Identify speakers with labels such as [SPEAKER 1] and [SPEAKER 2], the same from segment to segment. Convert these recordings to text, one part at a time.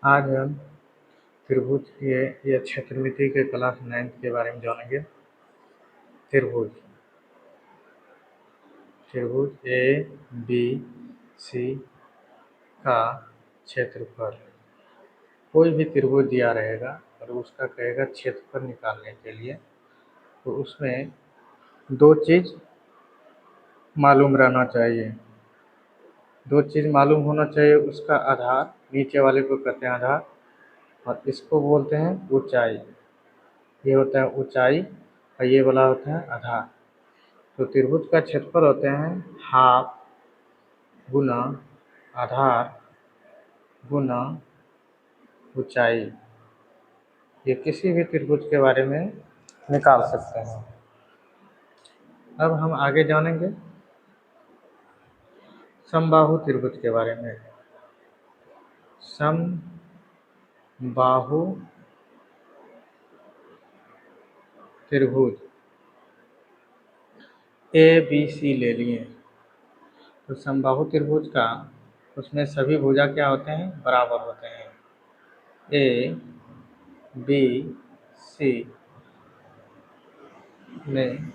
[SPEAKER 1] आज हम त्रिभुज के या क्षेत्रमिति के क्लास 9 के बारे में जानेंगे। त्रिभुज ए बी सी का क्षेत्रफल। कोई भी त्रिभुज दिया रहेगा और उसका कहेगा क्षेत्रफल निकालने के लिए, तो उसमें दो चीज़ मालूम रहना चाहिए। दो चीज़ मालूम होना चाहिए, उसका आधार, नीचे वाले को कहते हैं आधार, और इसको बोलते हैं ऊंचाई। ये होता है ऊंचाई और ये वाला होता है आधार। तो त्रिभुज का क्षेत्रफल होते हैं हाफ गुना आधार गुना ऊंचाई। ये किसी भी त्रिभुज के बारे में निकाल सकते हैं। अब हम आगे जानेंगे समबाहु त्रिभुज के बारे में। समबाहु त्रिभुज ए बी सी ले लिए। तो समबाहु त्रिभुज का उसमें सभी भुजा क्या होते हैं? बराबर होते हैं। ए बी सी में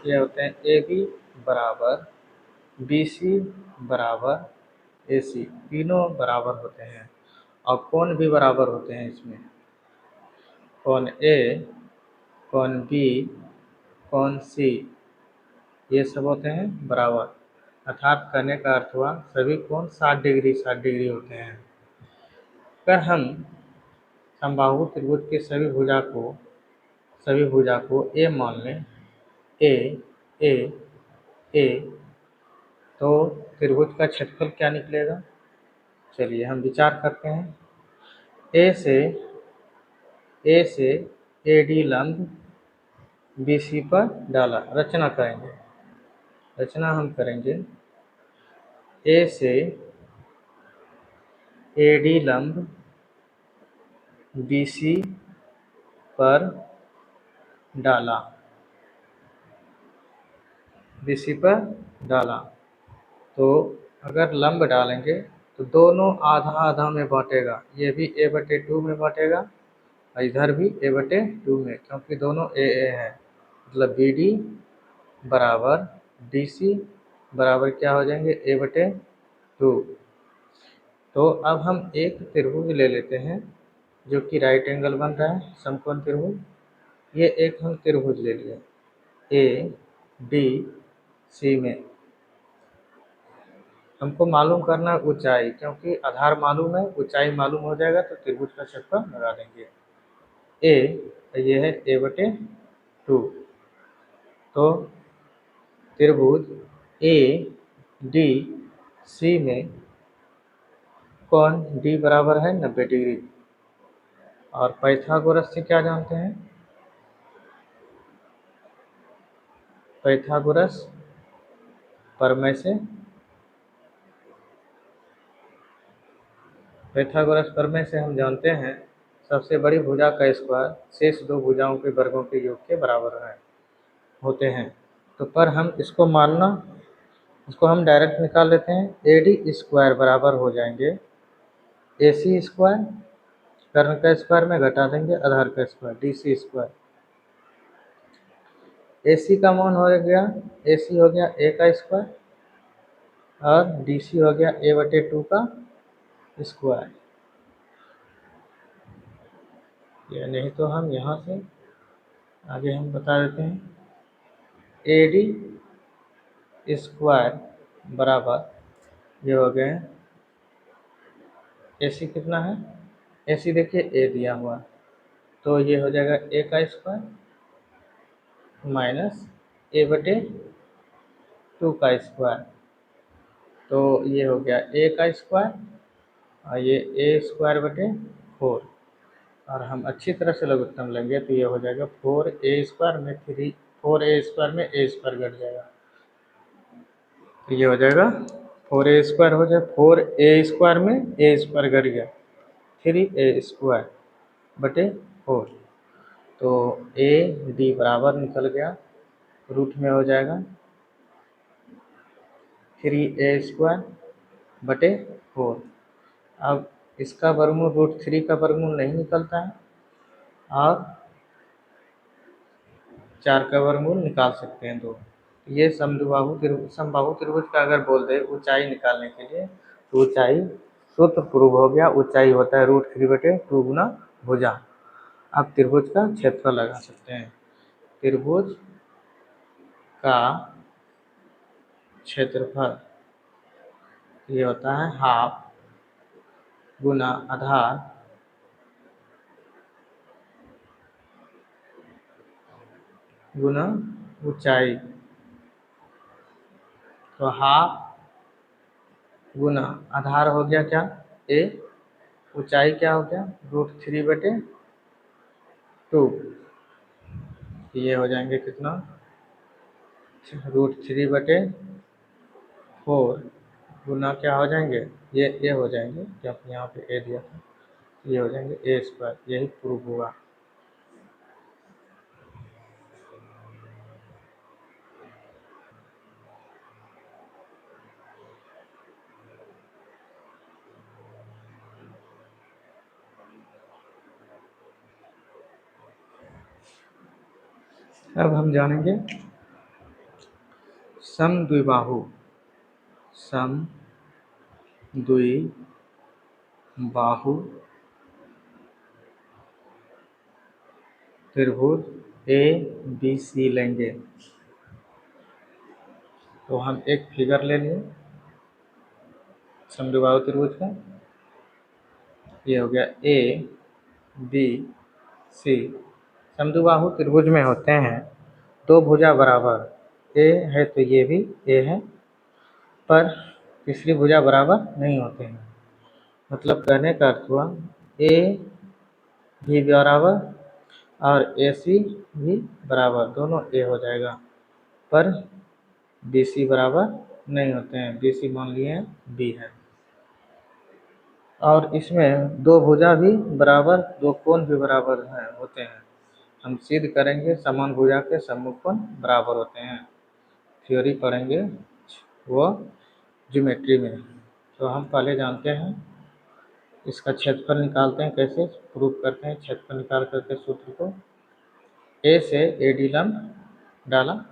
[SPEAKER 1] ये होते हैं ए बी बराबर बी सी बराबर ए सी, तीनों बराबर होते हैं। और कोण भी बराबर होते हैं इसमें। कोण ए, कोण बी, कोण सी, ये सब होते हैं बराबर। अर्थात कहने का अर्थ हुआ सभी कोण 60 डिग्री होते हैं। अगर हम समबाहु त्रिभुज के सभी भुजा को ए मान लें, ए ए ए, तो त्रिभुज का क्षेत्रफल क्या निकलेगा? चलिए हम विचार करते हैं। ए से ए डी लंब बी सी पर डाला। रचना करेंगे। रचना हम करेंगे ए से ए डी लंब बी सी पर डाला। बी सी पर डाला तो अगर लंब डालेंगे तो दोनों आधा आधा में बांटेगा। ये भी a/2 में बांटेगा और इधर भी a/2 में, क्योंकि दोनों ए है। मतलब बी डी बराबर डी सी बराबर क्या हो जाएंगे? a/2। तो अब हम एक त्रिभुज ले लेते हैं जो कि राइट एंगल बन रहा है, समकोण त्रिभुज। ये एक हम त्रिभुज ले लिए ए डी सी में। हमको मालूम करना है ऊंचाई, क्योंकि आधार मालूम है, ऊंचाई मालूम हो जाएगा तो त्रिभुज का क्षेत्रफल लगा देंगे। ये है a/2। तो त्रिभुज ए डी सी में कोण डी बराबर है 90 डिग्री। और पाइथागोरस से क्या जानते हैं? पाइथागोरस प्रमेय से हम जानते हैं सबसे बड़ी भुजा का स्क्वायर शेष दो भुजाओं के वर्गों के योग के बराबर होते हैं। तो पर हम इसको हम डायरेक्ट निकाल लेते हैं। ए डी स्क्वायर बराबर हो जाएंगे ए सी स्क्वायर, कर्ण का स्क्वायर में घटा देंगे आधार का स्क्वायर, डी सी स्क्वायर। ए सी का मान हो गया, ए सी हो गया ए का स्क्वायर और डी सी हो गया a/2 का स्क्वायर। या नहीं तो हम यहाँ से आगे हम बता देते हैं ए डी स्क्वायर बराबर ये हो गए। ए सी कितना है? ए सी देखिए ए दिया हुआ, तो ये हो जाएगा ए का स्क्वायर माइनस a/2 का स्क्वायर। तो ये हो गया ए का स्क्वायर और ये a²/4। और हम अच्छी तरह से लघुत्तम लेंगे तो ये हो जाएगा 4a² में 4a² में a² घट जाएगा। तो ये हो जाएगा 4a² हो जाए, 4a² में a² घट गया 3a²/4। तो ए डी बराबर निकल गया, रूट में हो जाएगा 3a²/4। अब इसका वर्गमूल √3 का वर्गमूल नहीं निकलता है, और 4 का वर्गमूल निकाल सकते हैं 2। ये समबाहु त्रिभुज का अगर बोल दे ऊंचाई निकालने के लिए, तो ऊंचाई सूत्र प्रूव हो गया। ऊंचाई होता है √3/2 गुना भुजा। अब त्रिभुज का क्षेत्रफल लगा सकते हैं। त्रिभुज का क्षेत्रफल ये होता है हाफ गुना आधार गुना ऊंचाई। तो हाफ गुना आधार हो गया क्या, a, ऊंचाई क्या हो गया √3/2। ये हो जाएंगे कितना, √3/4 गुना क्या हो जाएंगे, ये a हो जाएंगे क्योंकि यहाँ पे a दिया था, ये हो जाएंगे a²। यही प्रूफ हुआ। अब हम जानेंगे समद्विबाहु त्रिभुज ABC लेंगे। तो हम एक फिगर ले लिए समद्विबाहु त्रिभुज का। ये हो गया ABC। समद्विबाहु त्रिभुज में होते हैं दो भुजा बराबर, A है तो ये भी A है, पर तीसरी भुजा बराबर नहीं होते हैं। मतलब कहने का अर्थ हुआ A भी बराबर और AC भी बराबर, दोनों A हो जाएगा, पर BC बराबर नहीं होते हैं। BC मान लिए हैं B है। और इसमें दो भुजा भी बराबर, दो कोण भी बराबर हैं होते हैं। हम सिद्ध करेंगे समान भुजा के सम्मुख कोण बराबर होते हैं। थ्योरी पढ़ेंगे वो ज्योमेट्री में। तो हम पहले जानते हैं इसका क्षेत्रफल निकालते हैं, कैसे प्रूफ करते हैं क्षेत्रफल निकाल करके सूत्र को। A से AD लंब डाला,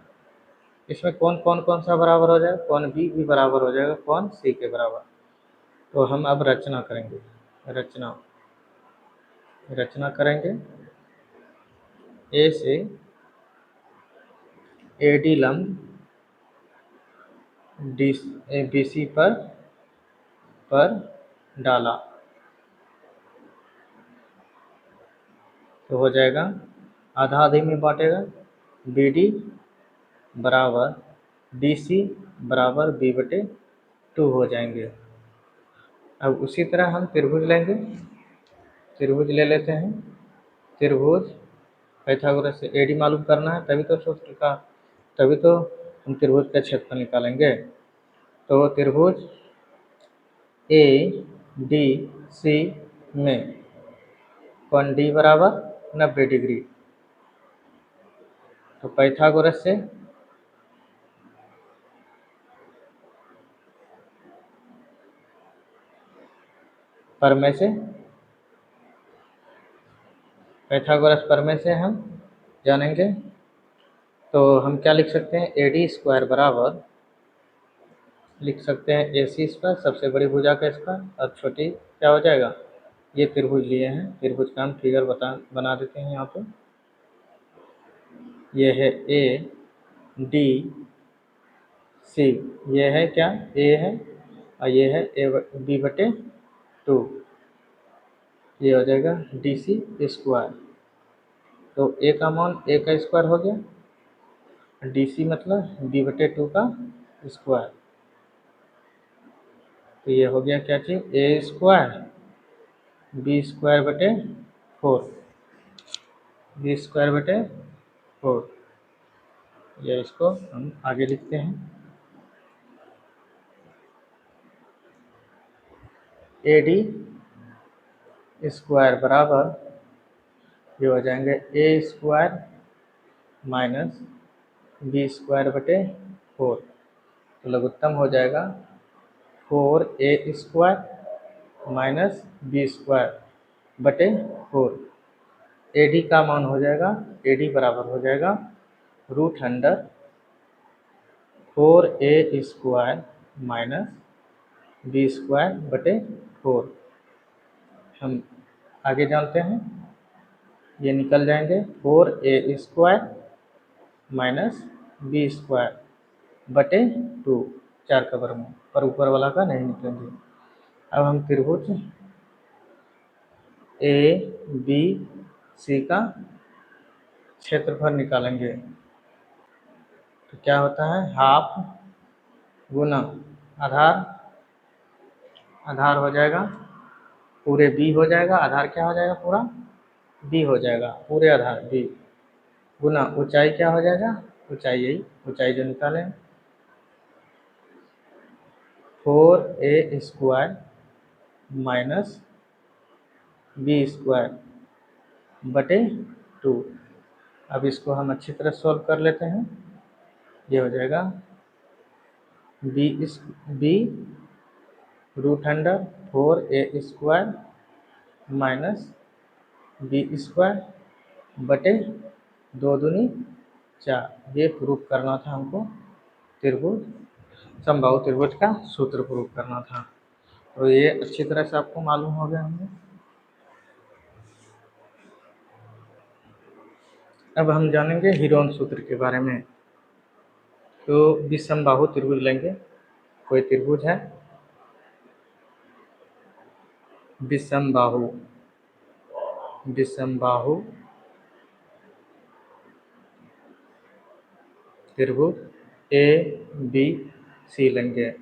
[SPEAKER 1] इसमें कौन सा बराबर हो जाएगा, कौन B भी बराबर हो जाएगा कौन C के बराबर। तो हम अब रचना करेंगे, रचना करेंगे। A से AD लंब BC पर डाला, तो हो जाएगा आधा आधे में बांटेगा, BD बराबर BC बराबर B/2 हो जाएंगे। अब उसी तरह हम त्रिभुज लेंगे, त्रिभुज ले लेते हैं। त्रिभुज पाइथागोरस से AD मालूम करना है, तभी तो हम त्रिभुज का क्षेत्रफल निकालेंगे। तो त्रिभुज ADC में कोण D बराबर 90 डिग्री। तो पाइथागोरस से प्रमेय से हम जानेंगे। तो हम क्या लिख सकते हैं, AD² बराबर लिख सकते हैं AC², सबसे बड़ी भुजा का स्क्वायर, और छोटी क्या हो जाएगा, ये त्रिभुज लिए हैं, त्रिभुज का हम फिगर बना देते हैं यहाँ पे। ये है ADC, ये है क्या, A है, और ये है B/2, ये हो जाएगा DC²। तो A का मान A का स्क्वायर हो गया, DC मतलब B/2 का स्क्वायर। तो ये हो गया क्या चीज, A² B²/4, B²/4। ये इसको हम आगे लिखते हैं। AD² बराबर ये हो जाएंगे A² माइनस B²/4। तो लघुत्तम हो जाएगा 4A² माइनस बी स्क्वायर बटे 4। ए डी का मान हो जाएगा, ए डी बराबर हो जाएगा root under 4a square minus B square बटे 4। हम आगे जानते हैं, ये निकल जाएंगे 4a square minus B square बटे 2, 4 का वर्गमूल, पर ऊपर वाला का नहीं निकलेंगे। अब हम त्रिभुज ए बी सी का क्षेत्रफल निकालेंगे। तो क्या होता है, हाफ गुना आधार, आधार हो जाएगा पूरे बी हो जाएगा, आधार क्या हो जाएगा पूरा बी हो जाएगा, पूरे आधार बी गुना ऊंचाई क्या हो जाएगा, ऊंचाई यही ऊंचाई जो निकालें 4a square minus B square बटे 2। अब इसको हम अच्छी तरह सॉल्व कर लेते हैं। ये हो जाएगा b root under 4a square minus B square बटे 2 दूनी 4। ये प्रूफ करना था हमको, त्रिभुज समबाहु त्रिभुज का सूत्र प्रूफ करना था। तो ये अच्छी तरह से आपको मालूम हो गया होंगे। अब हम जानेंगे हीरोन सूत्र के बारे में। तो विषमबाहु त्रिभुज लेंगे, कोई त्रिभुज है विषमबाहु, विषमबाहु त्रिभुज ए बी सी लेंगे।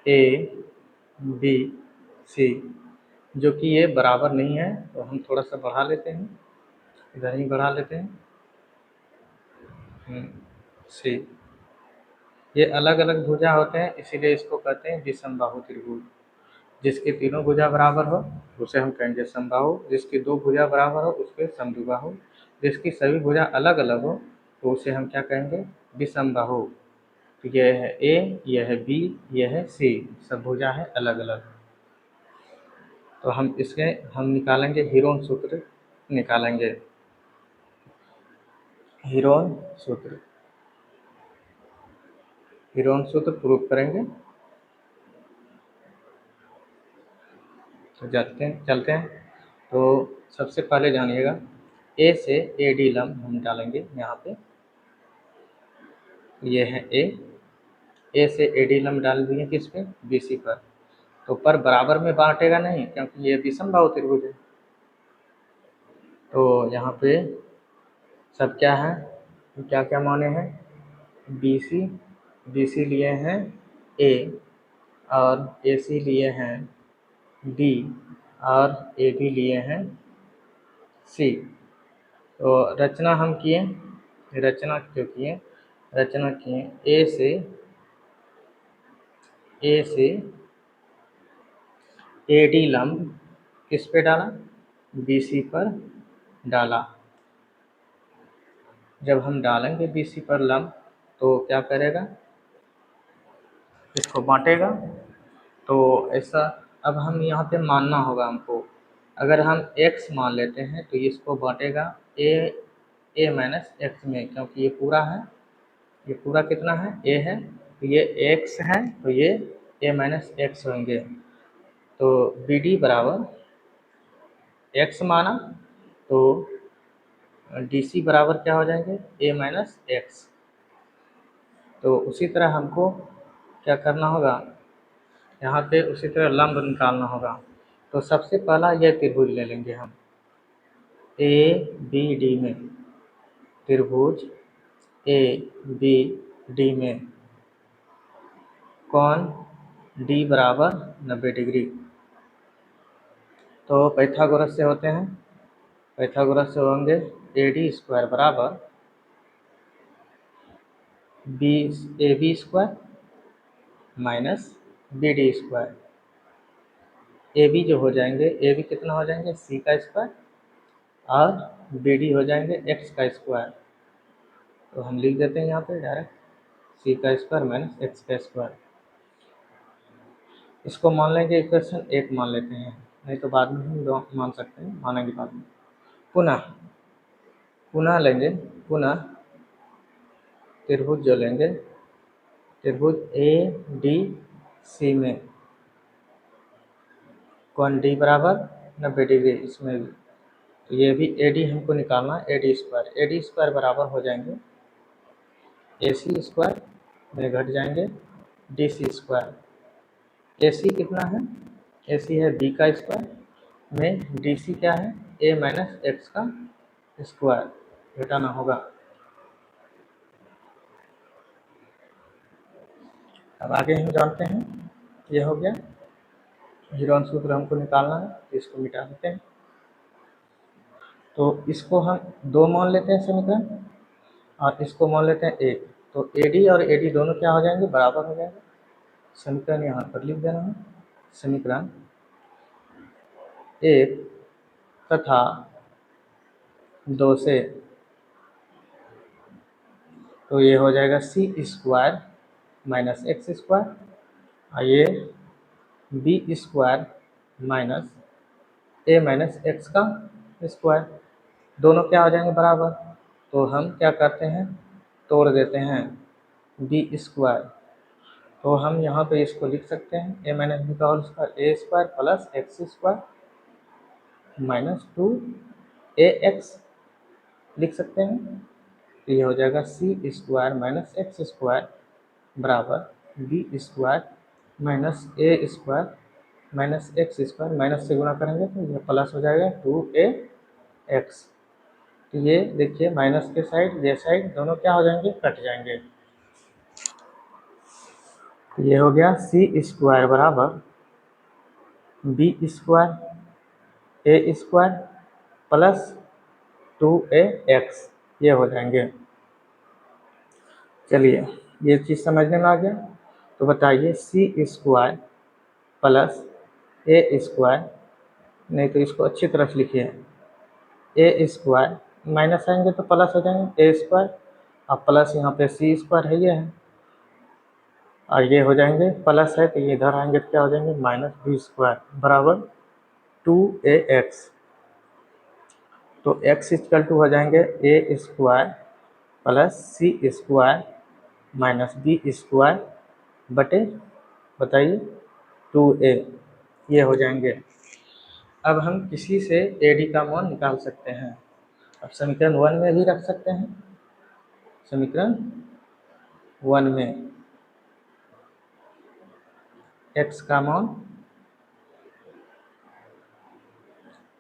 [SPEAKER 1] ए बी सी, जो कि ये बराबर नहीं है, तो हम थोड़ा सा बढ़ा लेते हैं, इधर ही बढ़ा लेते हैं सी। ये अलग अलग भुजा होते हैं, इसीलिए इसको कहते हैं विषमबाहु त्रिभुज। जिसकी तीनों भुजा बराबर हो उसे हम कहेंगे समबाहु, जिसकी 2 भुजा बराबर हो उसके समद्विबाहु, जिसकी सभी भुजा अलग अलग हो तो उसे हम क्या कहेंगे, विषमबाहु। तो यह है ए, यह है बी, यह है सी, सब भुजा है अलग अलग। तो हम निकालेंगे हीरोन सूत्र, निकालेंगे हीरोन सूत्र, हीरोन सूत्र प्रूफ करेंगे। तो चलते हैं। तो सबसे पहले जानिएगा, ए से ए डी लंब हम डालेंगे यहाँ पे, ये है ए से ए डी लंब डाल दिए किस पे, बी सी पर। तो पर बराबर में बांटेगा नहीं, क्योंकि ये विषमबाहु त्रिभुज है। तो यहाँ पे सब क्या है, क्या क्या माने हैं, बी सी लिए हैं ए, और ए सी लिए हैं डी, और ए बी लिए हैं सी। तो रचना हम किए, रचना क्यों किए, रचना किए ए से ए डी लंब किस पे डाला, बी सी पर डाला। जब हम डालेंगे बी सी पर लंब तो क्या करेगा, इसको बांटेगा। तो ऐसा अब हम यहाँ पे मानना होगा हमको, अगर हम x मान लेते हैं तो इसको बांटेगा a माइनस एक्स में, क्योंकि ये पूरा है, ये पूरा कितना है a है, तो ये x है, तो ये a माइनस एक्स होंगे। तो बी डी बराबर x माना तो डी सी बराबर क्या हो जाएंगे, a माइनस एक्स। तो उसी तरह हमको क्या करना होगा, यहाँ पे उसी तरह लंब निकालना होगा। तो सबसे पहला यह त्रिभुज ले लेंगे हम, ए बी डी में, त्रिभुज ए बी डी में कोण डी बराबर 90 डिग्री। तो पाइथागोरस से होते हैं, पाइथागोरस से होंगे ए डी स्क्वायर बराबर a b square minus b d square. A b जो हो जाएंगे, ए बी कितना हो जाएंगे, सी का स्क्वायर, और बी डी हो जाएंगे एक्स का स्क्वायर। तो हम लिख देते हैं यहाँ पे डायरेक्ट सी का स्क्वायर माइनस एक्स का स्क्वायर। इसको मान लेंगे इक्वेशन 1 मान लेते हैं, नहीं तो बाद में हम दो मान सकते हैं, मानेंगे बाद में। पुनः लेंगे, पुनः त्रिभुज जो लेंगे, त्रिभुज ए डी सी में कोण डी बराबर 90 डिग्री, इसमें भी तो ये भी ए डी हमको निकालना है, ए डी स्क्वायर बराबर हो जाएंगे ए सी स्क्वायर में घट जाएंगे डी सी स्क्वायर। ए सी कितना है, ए सी है बी का स्क्वायर में डी सी क्या है, ए माइनस एक्स का स्क्वायर घटाना होगा। अब आगे हम जानते हैं, ये हो गया हीरोन सूत्र हमको निकालना है, तो इसको मिटा देते हैं। तो इसको हम 2 मान लेते हैं समीकरण, और इसको मान लेते हैं 1। तो ए डी और ए डी दोनों क्या हो जाएंगे, बराबर हो जाएंगे। समीकरण यहाँ पर लिख देना है, समीकरण 1 तथा 2 से, तो ये हो जाएगा C square minus X square, और ये बी स्क्वायर माइनस ए माइनस एक्स का स्क्वायर, दोनों क्या हो जाएंगे बराबर। तो हम क्या करते हैं, तोड़ देते हैं बी स्क्वायर, तो हम यहाँ पे इसको लिख सकते हैं ए माइनस बी का whole square, A square plus X square minus 2 A X लिख सकते हैं। तो ये हो जाएगा C square minus X square बराबर B square minus A square minus X square, minus से गुणा करेंगे तो ये प्लस हो जाएगा 2a एक्स। तो ये देखिए माइनस के साइड, ये साइड दोनों क्या हो जाएंगे, कट जाएंगे। तो ये हो गया सी स्क्वायर बराबर B square A square plus 2a x, ये हो जाएंगे। चलिए ये चीज़ समझने में आ गया। तो बताइए सी स्क्वायर प्लस ए स्क्वायर, नहीं तो इसको अच्छी तरह से लिखिए, ए स्क्वायर माइनस आएंगे तो प्लस हो जाएंगे ए स्क्वायर, अब प्लस यहाँ पे सी स्क्वायर है, ये है, और ये हो जाएंगे प्लस है तो ये इधर आएंगे तो क्या हो जाएंगे माइनस बी स्क्वायर बराबर 2a एक्स। तो एक्स इक्वल टू हो जाएंगे ए स्क्वायर प्लस सी स्क्वायर माइनस बी स्क्वायर बटे, बताइए 2a, ये हो जाएंगे। अब हम किसी से ए डी का मान निकाल सकते हैं। अब समीकरण 1 में भी रख सकते हैं, समीकरण 1 में x का मान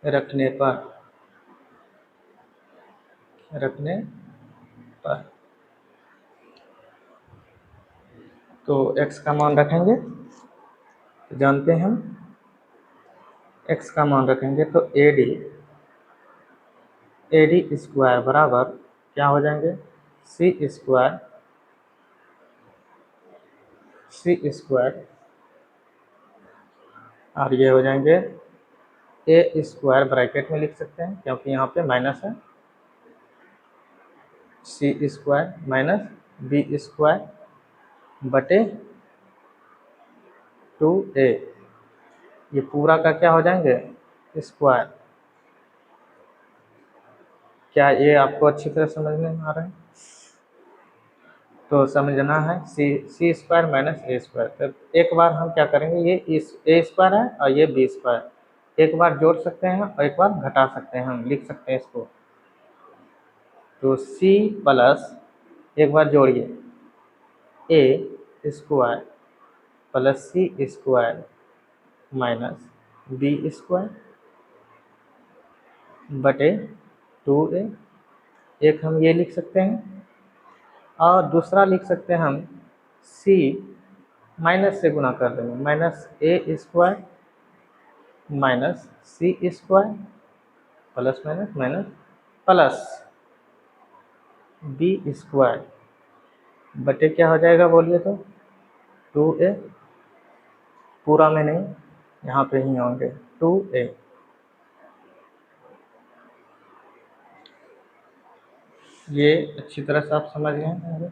[SPEAKER 1] रखने पर तो x का मान रखेंगे, तो जानते हैं हम x का मान रखेंगे तो ए डी स्क्वायर बराबर क्या हो जाएंगे सी स्क्वायर, और ये हो जाएंगे ए स्क्वायर ब्रैकेट में लिख सकते हैं क्योंकि यहाँ पे माइनस है, सी स्क्वायर माइनस बी स्क्वायर बटे 2a, ये पूरा का क्या हो जाएंगे स्क्वायर। क्या ये आपको अच्छी तरह समझने में आ रहा है? तो समझना है सी स्क्वायर माइनस ए स्क्वायर। तो एक बार हम क्या करेंगे, ये इस ए स्क्वायर है और ये बी स्क्वायर, एक बार जोड़ सकते हैं और एक बार घटा सकते हैं, हम लिख सकते हैं इसको। तो सी प्लस, एक बार जोड़िए, ए स्क्वायर प्लस सी स्क्वायर माइनस बी स्क्वायर बटे 2a, एक हम ये लिख सकते हैं, और दूसरा लिख सकते हैं हम सी माइनस से गुणा कर देंगे, minus A square minus C square plus minus minus plus B square बटे क्या हो जाएगा बोलिए तो 2a, पूरा में नहीं, यहाँ पे ही होंगे 2a। ये अच्छी तरह से आप समझ गए हैं।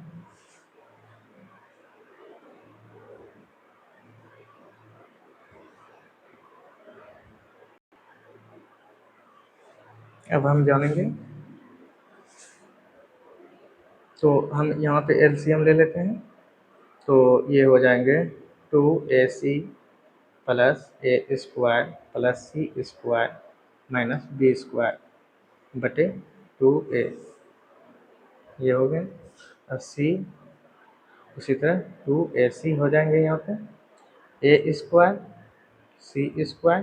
[SPEAKER 1] अब हम जानेंगे, तो हम यहाँ पे एलसीएम ले लेते हैं। तो ये हो जाएंगे 2ac प्लस ए स्क्वायर प्लस सी स्क्वायर माइनस बी स्क्वायर बटे 2a, ये हो गए। और सी उसी तरह 2ac हो जाएंगे यहाँ पे ए स्क्वायर सी स्क्वायर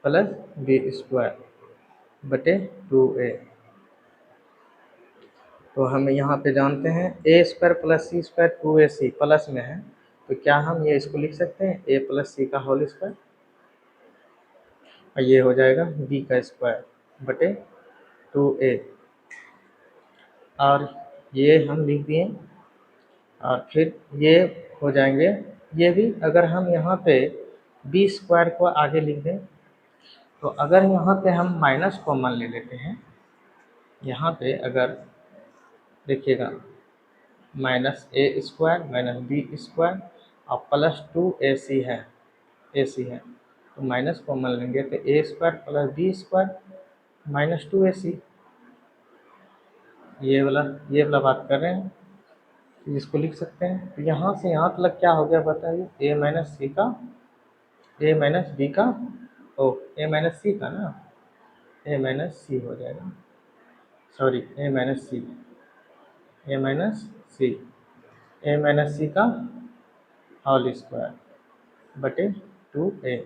[SPEAKER 1] प्लस बी स्क्वायर बटे 2a। तो हम यहाँ पे जानते हैं ए स्क्वायर प्लस सी स्क्वायर 2ac प्लस में है, तो क्या हम ये इसको लिख सकते हैं ए प्लस सी का होल स्क्वायर, और ये हो जाएगा बी का स्क्वायर बटे 2a। और ये हम लिख दिए, और फिर ये हो जाएंगे ये भी। अगर हम यहाँ पे बी स्क्वायर को आगे लिख दें, तो अगर यहाँ पे हम माइनस कॉमन ले लेते हैं, यहाँ पे अगर देखिएगा minus A square minus B square और प्लस 2ac है, ac है, तो माइनस कॉमन लेंगे तो A square plus B square minus 2ac, ये वाला बात कर रहे हैं, तो इसको लिख सकते हैं। तो यहाँ से यहाँ तक क्या हो गया बताइए, ए माइनस सी का ए माइनस बी का ए माइनस सी का ना ए माइनस सी हो जाएगा, सॉरी ए माइनस सी ए माइनस सी ए माइनस सी का होल स्क्वायर बटे 2a।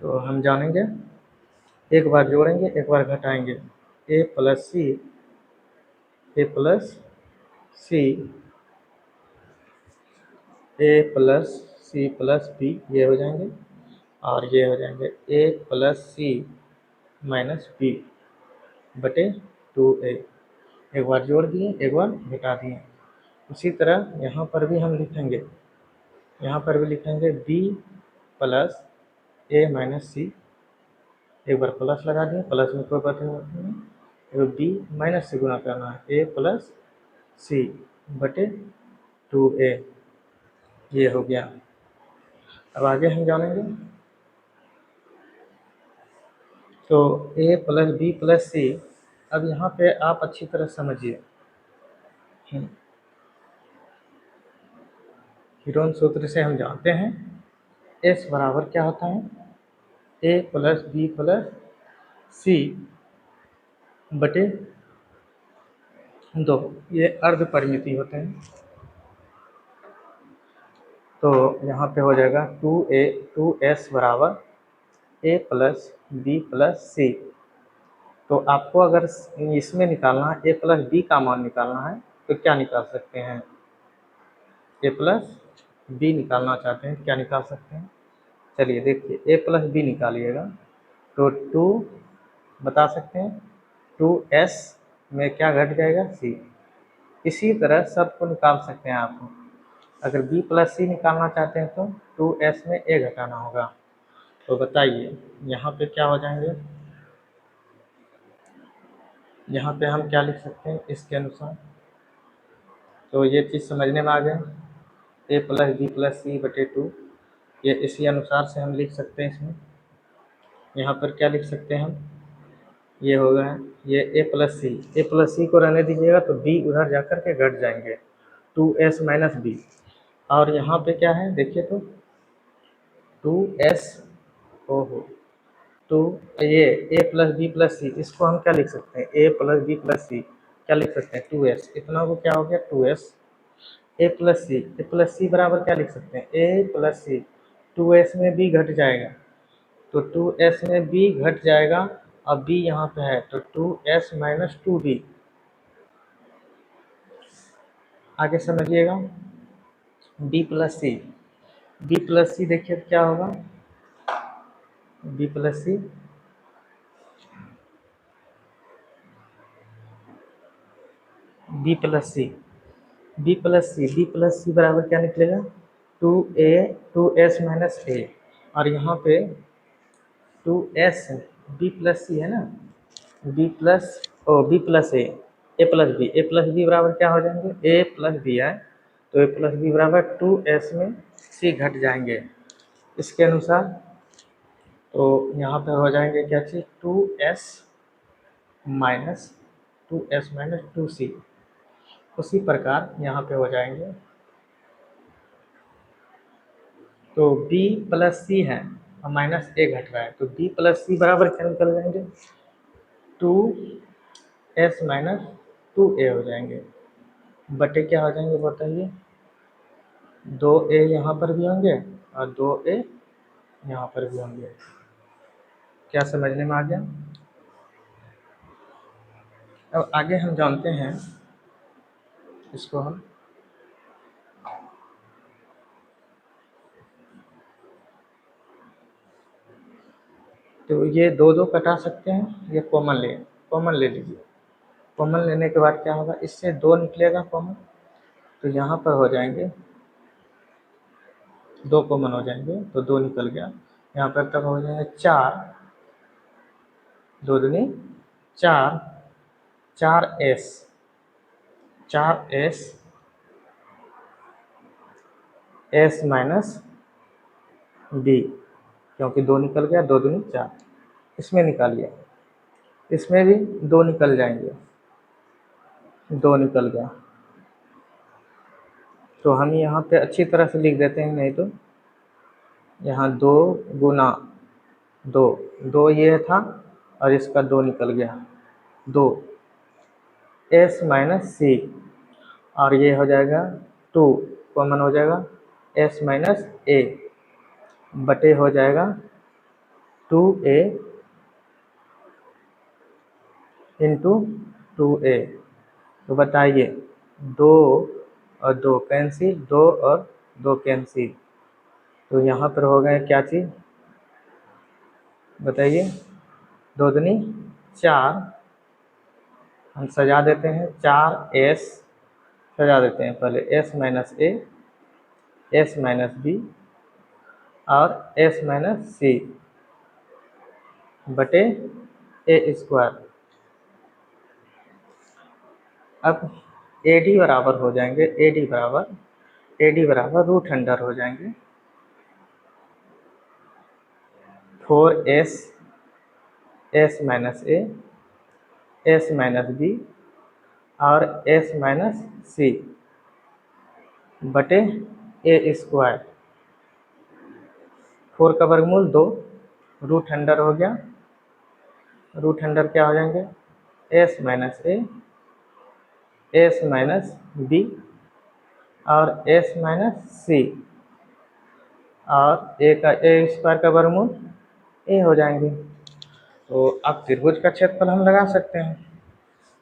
[SPEAKER 1] तो हम जानेंगे, एक बार जोड़ेंगे एक बार घटाएंगे, ए प्लस सी ए प्लस सी ए प्लस सी प्लस बी, ये हो जाएंगे, और ये हो जाएंगे ए प्लस सी माइनस बी बटे 2a। एक बार जोड़ दिए एक बार घटा दिए। उसी तरह यहाँ पर भी हम लिखेंगे, यहाँ पर भी लिखेंगे b प्लस ए माइनस सी, एक बार प्लस लगा दिए, प्लस में कोई बात नहीं, तो b माइनस से गुणा करना है, ए प्लस सी बटे 2a, ये हो गया। अब आगे हम जानेंगे, तो a प्लस बी प्लस सी। अब यहाँ पे आप अच्छी तरह समझिए, हीरोन सूत्र से हम जानते हैं s बराबर क्या होता है, a प्लस बी प्लस सी बटे 2, ये अर्ध परिमिति होते हैं। तो यहाँ पे हो जाएगा 2s बराबर a प्लस बी प्लस सी। तो आपको अगर इसमें निकालना है, a प्लस बी का मान निकालना है, तो क्या निकाल सकते हैं, a प्लस बी निकालना चाहते हैं क्या निकाल सकते हैं, चलिए देखिए a प्लस बी निकालिएगा, तो 2 बता सकते हैं 2s में क्या घट जाएगा c। इसी तरह सबको निकाल सकते हैं आप, अगर b प्लस सी निकालना चाहते हैं तो 2s में a घटाना होगा। तो बताइए यहाँ पे क्या हो जाएंगे, यहाँ पे हम क्या लिख सकते हैं इसके अनुसार, तो ये चीज़ समझने में आ गया, ए प्लस बी प्लस सी बटे 2, ये इसी अनुसार से हम लिख सकते हैं। इसमें यहाँ पर क्या लिख सकते हैं हम, ये होगा ये ए प्लस सी को रहने दीजिएगा, तो बी उधर जाकर के घट जाएंगे 2s माइनस बी। और यहाँ पे क्या है देखिए, तो 2s तो ये ए प्लस बी प्लस सी, इसको हम क्या लिख सकते हैं, ए प्लस बी प्लस सी क्या लिख सकते हैं 2s, इतना को क्या हो गया 2s ए प्लस सी बराबर क्या लिख सकते हैं, ए प्लस सी 2s में b घट जाएगा, तो 2s में b घट जाएगा, और b यहाँ पे है तो 2s माइनस 2b। आगे समझिएगा b प्लस सी देखिए तो क्या होगा, b plus C B plus C बराबर क्या निकलेगा 2s माइनस a, और यहाँ पे 2s बी प्लस सी है ना, बी प्लस ए प्लस बी बराबर क्या हो जाएंगे, ए प्लस बी है, तो ए प्लस बी बराबर 2s में c घट जाएंगे इसके अनुसार। तो यहाँ पे हो जाएंगे क्या चीज़ 2s माइनस 2c। उसी प्रकार यहाँ पे हो जाएंगे, तो b प्लस सी है और माइनस ए घट रहा है, तो b प्लस सी बराबर क्या निकल जाएंगे 2s माइनस 2a हो जाएंगे, बटे क्या हो जाएंगे बताइए 2a यहाँ पर भी होंगे और 2a यहाँ पर भी होंगे। क्या समझने में आ गया? अब आगे हम जानते हैं इसको हम तो ये दो दो कटा सकते हैं, ये कॉमन ले लीजिए। कॉमन लेने के बाद क्या होगा, इससे 2 निकलेगा कॉमन, तो यहाँ पर हो जाएंगे 2 कॉमन हो जाएंगे, तो 2 निकल गया। यहाँ पर तब हो जाएंगे 4, 2 दूनी 4, 4s 4s s minus b, क्योंकि 2 निकल गया, 2 दूनी 4, इसमें निकालिए, इसमें भी 2 निकल जाएंगे, 2 निकल गया, तो हम यहाँ पे अच्छी तरह से लिख देते हैं, नहीं तो यहाँ 2 गुना 2, 2 ये था और इसका 2 निकल गया, 2 s माइनस सी, और ये हो जाएगा 2 कॉमन हो जाएगा s माइनस ए, बटे हो जाएगा 2a इंटू 2a। तो बताइए 2 और 2 कैंसिल, 2 और 2 कैंसिल, तो यहाँ पर हो गए क्या चीज़ बताइए 2 दूनी 4, हम सजा देते हैं 4s, सजा देते हैं पहले s minus A, s minus B और s माइनस सी बटे ए स्क्वायर। अब AD बराबर हो जाएंगे, AD बराबर रूट अंडर हो जाएंगे 4s s minus A, s minus B और s माइनस सी बटे ए स्क्वायर। 4 का वर्गमूल 2, रूट अंडर हो गया, रूट अंडर क्या हो जाएंगे s minus A, s minus B और s माइनस सी, और ए स्क्वायर का वर्गमूल ए हो जाएंगे। तो अब त्रिभुज का क्षेत्रफल हम लगा सकते हैं,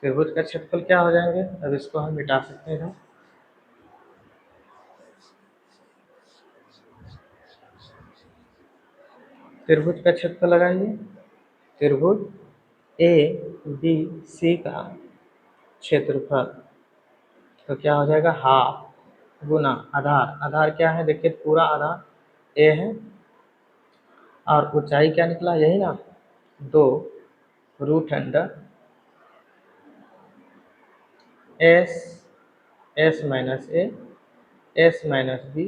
[SPEAKER 1] त्रिभुज का क्षेत्रफल क्या हो जाएंगे, अब इसको हम मिटा सकते हैं। त्रिभुज का क्षेत्रफल लगाइए, त्रिभुज ए बी सी का क्षेत्रफल, तो क्या हो जाएगा हाफ गुना आधार, आधार क्या है देखिए पूरा आधार ए है, और ऊंचाई क्या निकला यही ना 2 root under s minus A, s minus B,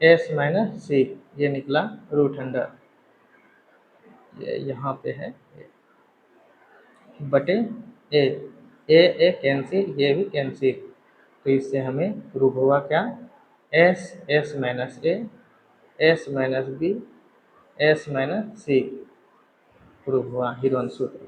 [SPEAKER 1] s minus C, ये निकला रूट अंडर, ये यहाँ पे है बटे ए कैंसिल, ये भी कैंसिल, तो इससे हमें प्रूव हुआ क्या s minus A, s minus B, s minus C prove हुआ हिरवन सूत्र।